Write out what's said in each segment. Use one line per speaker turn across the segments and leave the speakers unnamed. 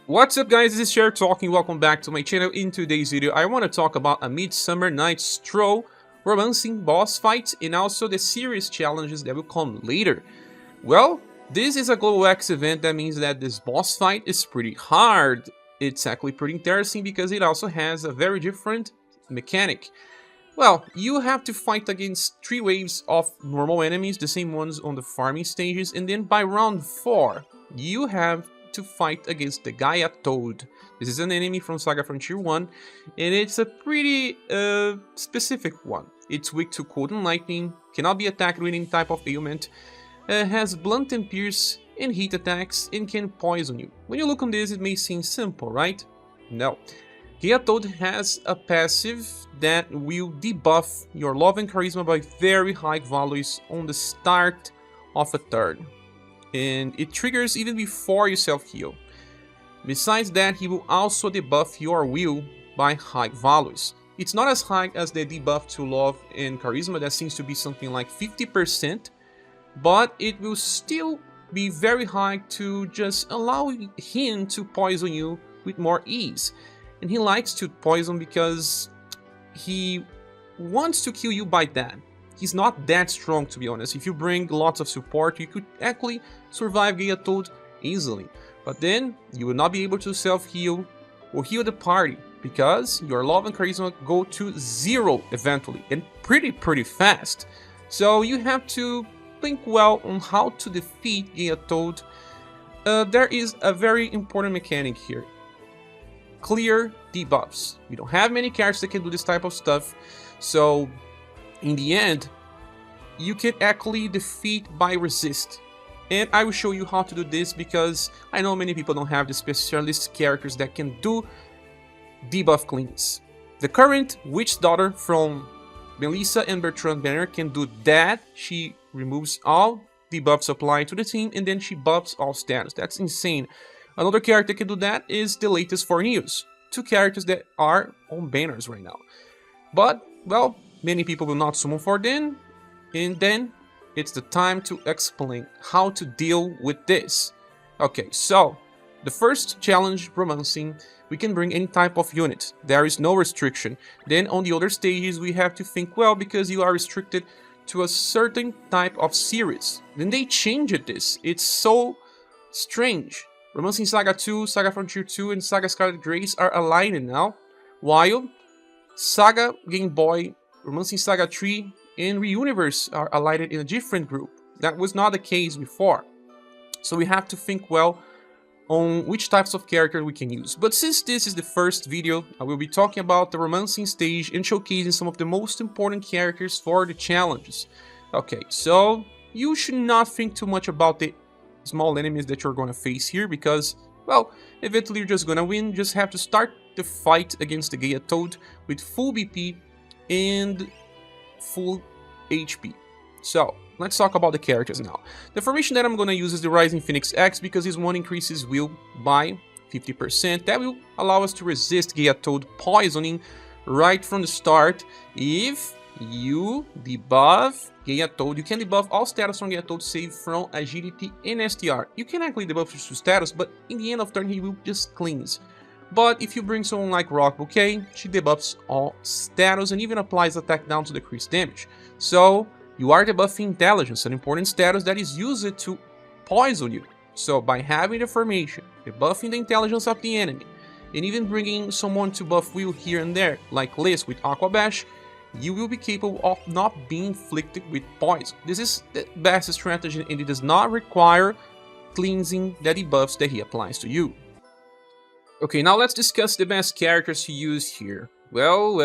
What's up guys, this is Cher talking, welcome back to my channel. In today's video, I want to talk about a Midsummer Night Stroll romancing boss fight and also the series challenges that will come later. Well, this is a Global X event, that means that this boss fight is pretty hard. It's actually pretty interesting because it also has a very different mechanic. Well, you have to fight against 3 waves of normal enemies, the same ones on the farming stages, and then by round 4, you have to fight against the Gaia Toad. This is an enemy from SaGa Frontier 1, and it's a pretty specific one. It's weak to cold and lightning, cannot be attacked with any type of ailment, has blunt and pierce and heat attacks, and can poison you. When you look on this, it may seem simple, right? No. Gaia Toad has a passive that will debuff your love and charisma by very high values on the start of a turn, and it triggers even before you self-heal. Besides that, he will also debuff your will by high values. It's not as high as the debuff to love and charisma, that seems to be something like 50%, but it will still be very high to just allow him to poison you with more ease. And he likes to poison because he wants to kill you by that. He's not that strong, to be honest. If you bring lots of support, you could actually survive Gaia Toad easily. But then, you will not be able to self-heal or heal the party, because your love and charisma go to 0 eventually, and pretty fast. So you have to think well on how to defeat Gaia Toad. There is a very important mechanic here. Clear debuffs. We don't have many characters that can do this type of stuff, so in the end, you can actually defeat by resist. And I will show you how to do this because I know many people don't have the specialist characters that can do Debuff Cleanse. The current Witch Daughter from Melissa and Bertrand Banner can do that. She removes all debuffs applied to the team and then she buffs all stats. That's insane. Another character that can do that is the latest Forneus. 2 characters that are on banners right now. But, well, many people will not summon for them, and then it's the time to explain how to deal with this. Okay, so the first challenge, romancing, we can bring any type of unit. There is no restriction. Then on the other stages we have to think well, because you are restricted to a certain type of series. Then they changed this. It's so strange. Romancing SaGa 2, SaGa Frontier 2, and SaGa Scarlet Grace are aligned now, while SaGa Game Boy, Romancing SaGa 3, and UniverSe are aligned in a different group. That was not the case before. So we have to think well on which types of characters we can use. But since this is the first video, I will be talking about the romancing stage and showcasing some of the most important characters for the challenges. Okay, so you should not think too much about the small enemies that you're gonna face here, because, well, eventually you're just gonna win. Just have to start the fight against the Gaia Toad with full BP and full HP. So, let's talk about the characters now. The formation that I'm gonna use is the Rising Phoenix X, because this one increases will by 50%. That will allow us to resist Gaia Toad poisoning right from the start. If you debuff Gaia Toad, you can debuff all status from Gaia Toad save from agility and STR. You can actually debuff his status, but in the end of turn he will just cleanse. But if you bring someone like Rocbouquet, she debuffs all status and even applies attack down to decrease damage. So you are debuffing intelligence, an important status that is used to poison you. So by having the formation, debuffing the intelligence of the enemy, and even bringing someone to buff will here and there, like Liz with Aqua Bash, you will be capable of not being inflicted with poison. This is the best strategy, and it does not require cleansing the debuffs that he applies to you. Okay, now let's discuss the best characters to use here. Well,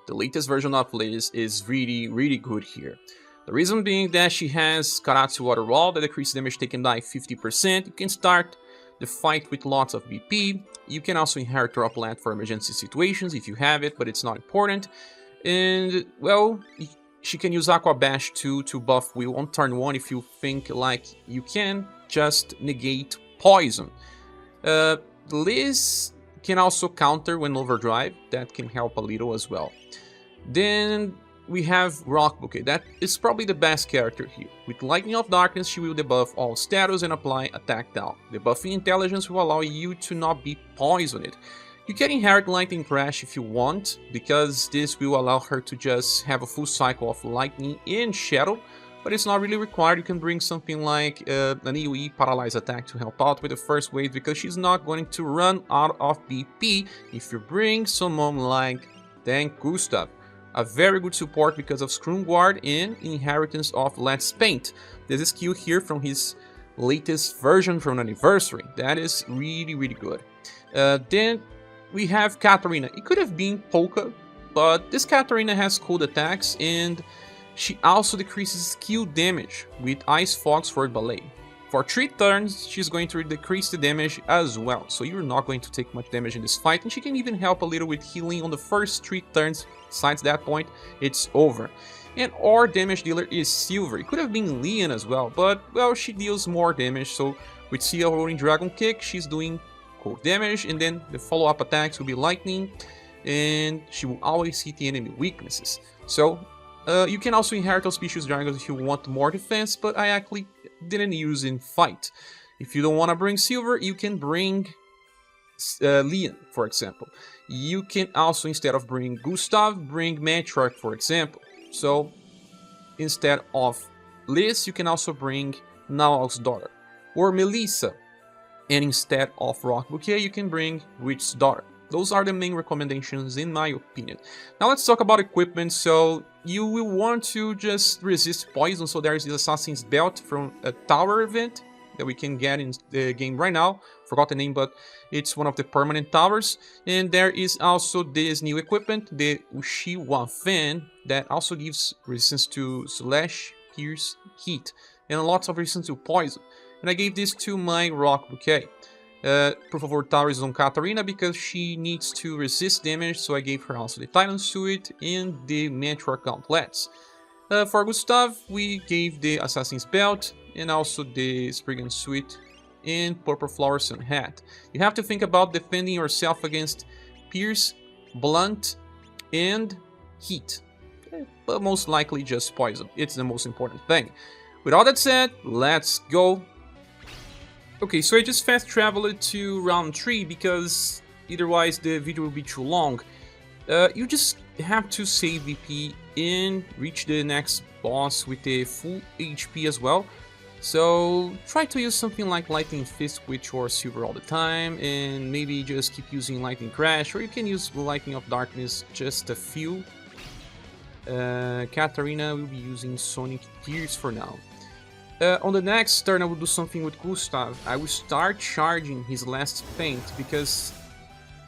the latest version of Liz is really good here. The reason being that she has Karatsu Water Wall that decreases damage taken by 50%. You can start the fight with lots of BP. You can also inherit her plant for emergency situations if you have it, but it's not important. And, well, she can use Aqua Bash to buff Will on turn 1 if you think like you can just negate poison. Liz can also counter when overdrive, that can help a little as well. Then we have Rocbouquet. That is probably the best character here. With Lightning of Darkness, she will debuff all status and apply attack down. Debuffing Intelligence will allow you to not be poisoned. You can inherit Lightning Crash if you want, because this will allow her to just have a full cycle of Lightning and Shadow, but it's not really required. You can bring something like an AoE Paralyze attack to help out with the first wave, because she's not going to run out of BP if you bring someone like Gustave. A very good support because of Scrum Guard and Inheritance of Let's Paint. There's a skill here from his latest version from UniverSe. That is really, really good. Then we have Katarina. It could have been Polka, but this Katarina has cold attacks and she also decreases skill damage with Ice Fogs for Ballet. For 3 turns, she's going to decrease the damage as well, so you're not going to take much damage in this fight, and she can even help a little with healing on the first 3 turns. Besides that point, it's over. And our damage dealer is Silver. It could have been Leon as well, but, well, she deals more damage, so with SaGa Rolling Dragon Kick, she's doing cold damage, and then the follow-up attacks will be Lightning, and she will always hit the enemy weaknesses. So, you can also inherit Auspicious Dragons if you want more defense, but I actually didn't use in fight. If you don't want to bring Silver, you can bring Leon, for example. You can also, instead of bringing Gustave, bring Matriarch, for example. So, instead of Liz, you can also bring Nawal's daughter, or Melissa. And instead of Rocbouquet, you can bring Witch's daughter. Those are the main recommendations in my opinion. Now let's talk about equipment. So you will want to just resist poison. So there is the Assassin's Belt from a tower event that we can get in the game right now. Forgot the name, but it's one of the permanent towers. And there is also this new equipment, the Uchiwa Fan, that also gives resistance to Slash, Pierce, Heat, and lots of resistance to poison. And I gave this to my Rocbouquet. Proof of War Tower is on Katarina because she needs to resist damage, so I gave her also the Titan Suit and the Matriarch Gauntlets. For Gustave, we gave the Assassin's Belt and also the Spriggan Suit and Purple Flower Sun Hat. You have to think about defending yourself against Pierce, Blunt, and Heat. But most likely just poison. It's the most important thing. With all that said, let's go. Okay, so I just fast traveled to round 3 because otherwise the video will be too long. You just have to save VP and reach the next boss with a full HP as well. So try to use something like Lightning Fist, Witch, or Silver all the time, and maybe just keep using Lightning Crash, or you can use Lightning of Darkness just a few. Katarina will be using Sonic Tears for now. On the next turn I will do something with Gustave. I will start charging his last paint, because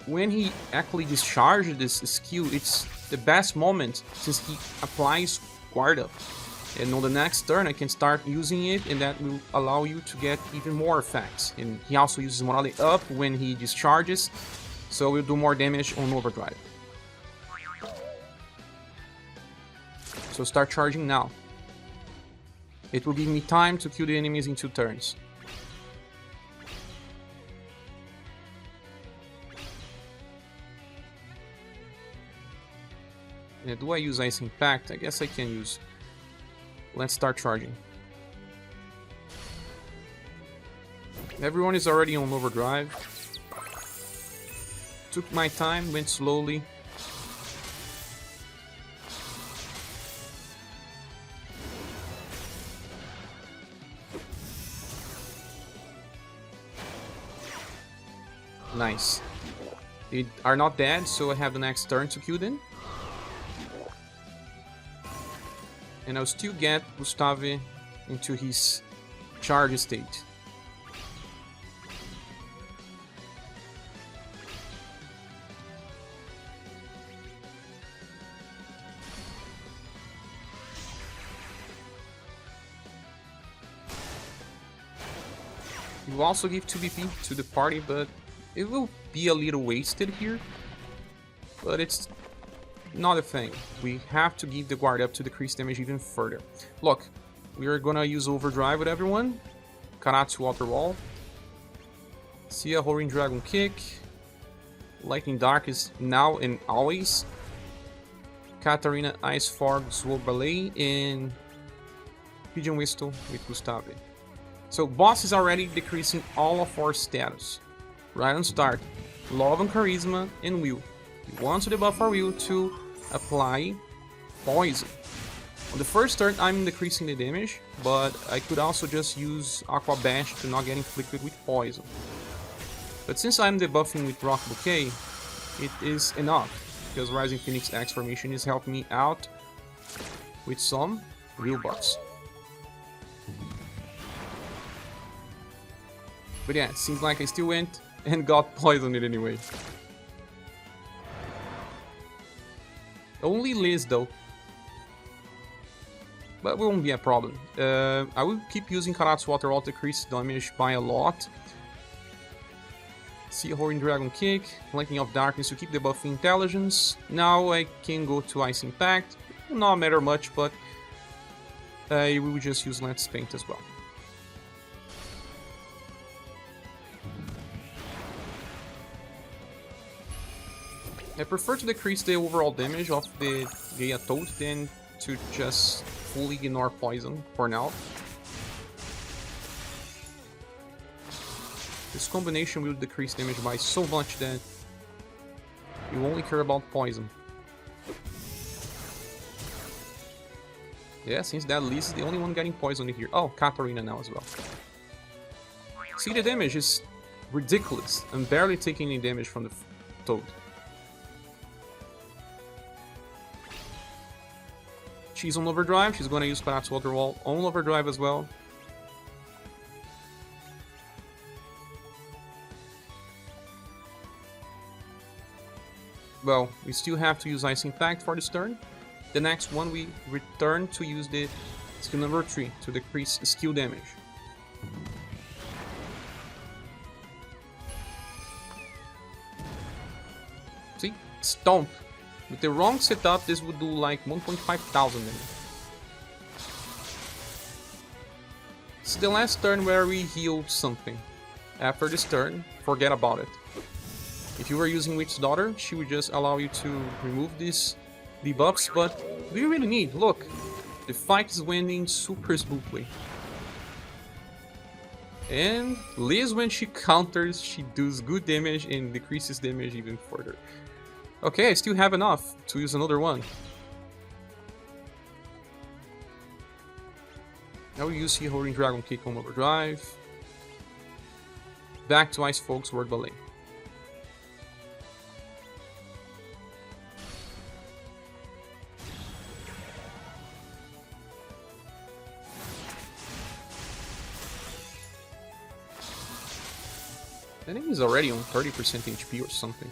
when he actually discharges this skill, it's the best moment since he applies guard up. And on the next turn I can start using it, and that will allow you to get even more effects. And he also uses Morale up when he discharges, so we'll do more damage on overdrive. So start charging now. It will give me time to kill the enemies in 2 turns. Do I use Ice Impact? I guess I can use. Let's start charging. Everyone is already on overdrive. Took my time, went slowly. Nice. They are not dead, so I have the next turn to kill them. And I'll still get Gustave into his charge state. You also give 2 BP to the party, but it will be a little wasted here. But it's not a thing. We have to give the guard up to decrease damage even further. Look, we are gonna use overdrive with everyone. Karatsu Outer Wall. SaGa Rolling Dragon Kick. Lightning Dark is now and always. Katarina, Ice Fog, Rocbouquet, and Pigeon Whistle with Gustave. So boss is already decreasing all of our status. Right on start, Love and Charisma and Will. We want to debuff our Will to apply Poison. On the first turn I'm decreasing the damage, but I could also just use Aqua Bash to not get inflicted with Poison. But since I'm debuffing with Rocbouquet, it is enough, because Rising Phoenix X formation is helping me out with some real buffs. But yeah, it seems like I still went and got poisoned anyway. Only Liz though. But it won't be a problem. I will keep using Karat's Water Wall to decrease damage by a lot. Sea Horn Dragon Kick, Lightning of Darkness to keep debuffing intelligence. Now I can go to Ice Impact. Will not matter much, but we will just use Let's Paint as well. I prefer to decrease the overall damage of the Gaia Toad than to just fully ignore poison for now. This combination will decrease damage by so much that you only care about poison. Yeah, since that Liz is the only one getting poisoned here. Oh, Katarina now as well. See, the damage is ridiculous. I'm barely taking any damage from the Toad. She's on overdrive, she's gonna use Karat's Water Wall on overdrive as well. Well, we still have to use Ice Impact for this turn. The next one we return to use the skill number 3 to decrease skill damage. See? Stomp. With the wrong setup, this would do like 1,500 damage. This is the last turn where we healed something. After this turn, forget about it. If you were using Witch's Daughter, she would just allow you to remove these debuffs, but do you really need? Look, the fight is winning super smoothly. And Liz, when she counters, she does good damage and decreases damage even further. Okay, I still have enough to use another one. Now we use Sea Horn Dragon Kick on overdrive. Back to Ice Folks Rocbouquet. I think he's already on 30% HP or something.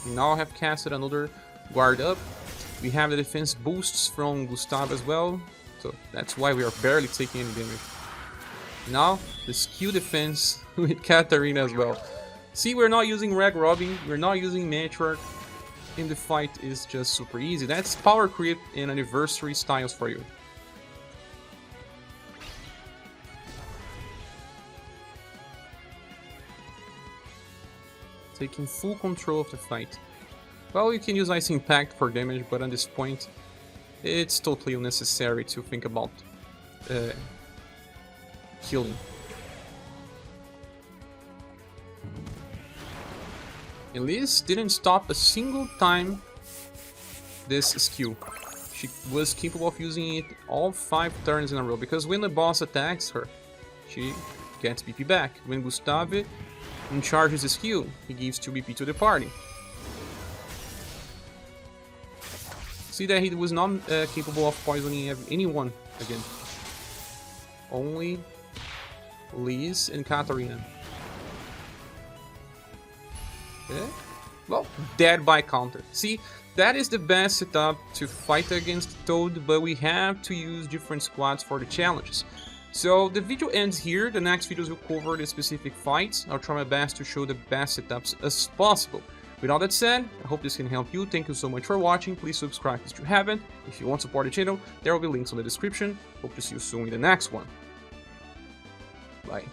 We now have casted another guard up. We have the defense boosts from Gustave as well, so that's why we are barely taking any damage. Now, the skill defense with Katarina as well. See, we're not using Rag Robbing, we're not using Matriarch, and the fight is just super easy. That's power creep and anniversary styles for you. Taking full control of the fight. Well, you can use Ice Impact for damage, but at this point, it's totally unnecessary to think about healing. Elise didn't stop a single time this skill. She was capable of using it all 5 turns in a row, because when the boss attacks her, she gets BP back. When Gustave charges the skill, he gives 2 BP to the party. See that he was not capable of poisoning anyone again. Only Liz and Katarina. Yeah? Well, dead by counter. See, that is the best setup to fight against Toad, but we have to use different squads for the challenges. So the video ends here. The next videos will cover the specific fights. I'll try my best to show the best setups as possible. With all that said, I hope this can help you. Thank you so much for watching. Please subscribe if you haven't. If you want to support the channel, there will be links in the description. Hope to see you soon in the next one. Bye.